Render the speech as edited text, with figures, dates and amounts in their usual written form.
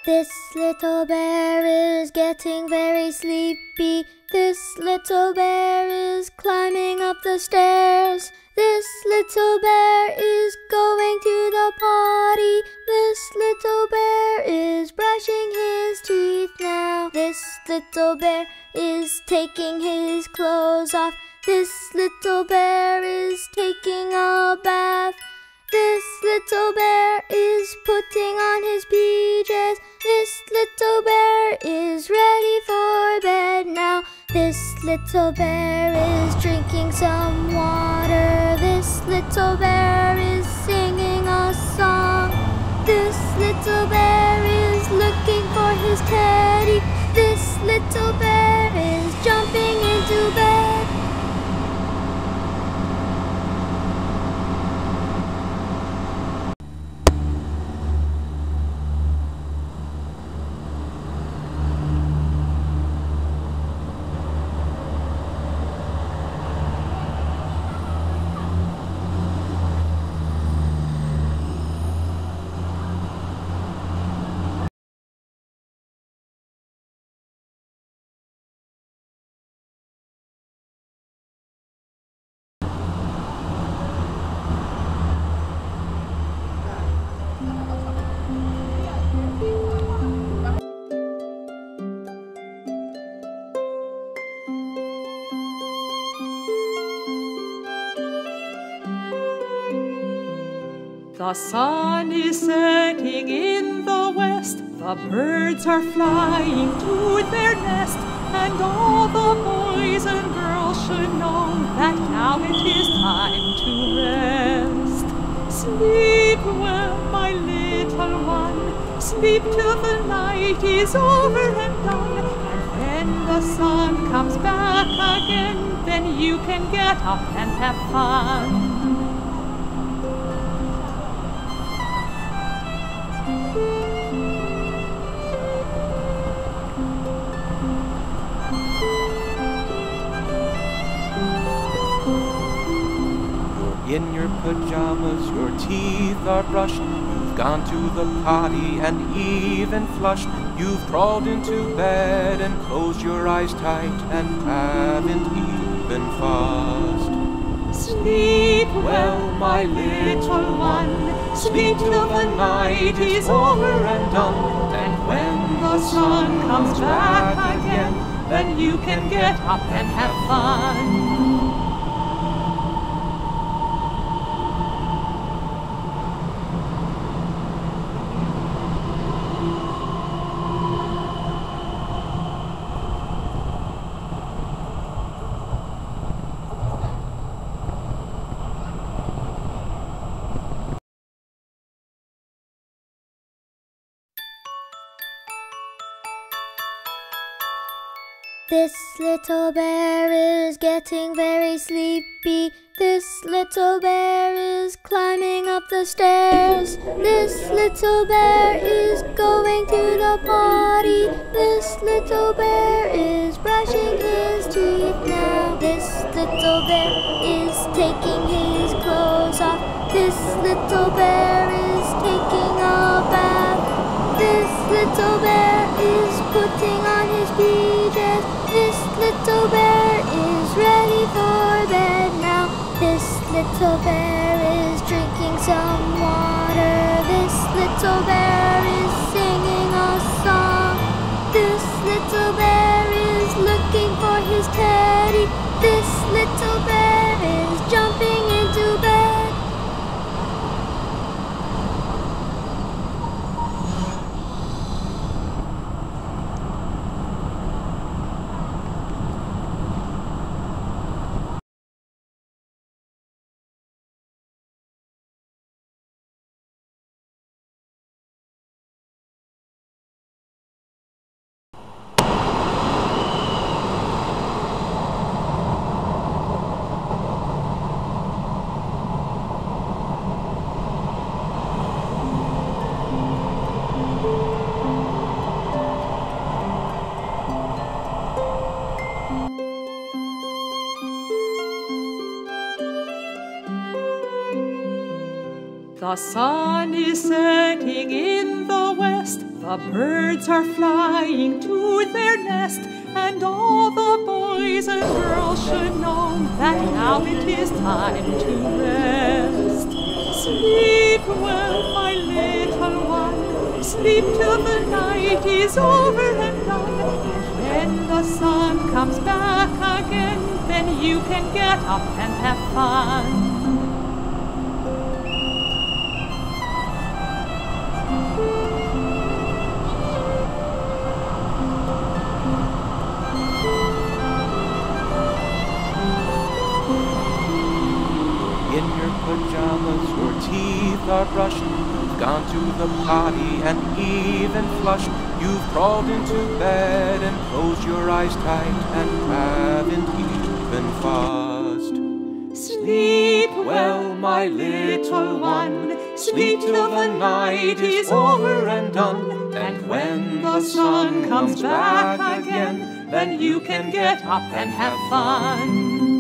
This little bear is getting very sleepy. This little bear is climbing up the stairs. This little bear is going to the potty. This little bear is brushing his teeth now. This little bear is taking his clothes off. This little bear is taking a bath. This little bear is putting on his PJs. This little bear is ready for bed now. This little bear is drinking some water. This little bear is singing a song. This little bear is looking for his teddy. This little bear is jumping into bed. The sun is setting in the west, the birds are flying to their nest, and all the boys and girls should know that now it is time to rest. Sleep well, my little one, sleep till the night is over and done, and when the sun comes back again, then you can get up and have fun. In your pajamas, your teeth are brushed. You've gone to the potty and even flushed. You've crawled into bed and closed your eyes tight and haven't even fussed. Sleep well, my little one, sleep till the night is over and done. And when the sun comes back again, then you can get up and have fun. This little bear is getting very sleepy. This little bear is climbing up the stairs. This little bear is going to the potty. This little bear is brushing his teeth now. This little bear is taking his clothes off. This little bear is taking a bath. This little bear is putting on his PJs. This little bear is ready for bed now. This little bear is drinking some water. This little bear is singing a song. This little bear is looking for his teddy. This little bear is jumping into bed. The sun is setting in the west, the birds are flying to their nest, and all the boys and girls should know that now it is time to rest. Sleep well, my little one, sleep till the night is over and done, and when the sun comes back again, then you can get up and have fun. In your pajamas, your teeth are brushed. You've gone to the potty and even flushed. You've crawled into bed and closed your eyes tight and haven't even fussed. Sleep well, my little one, sleep till the night is over and done, and when the sun comes back again, then you can get up and have fun.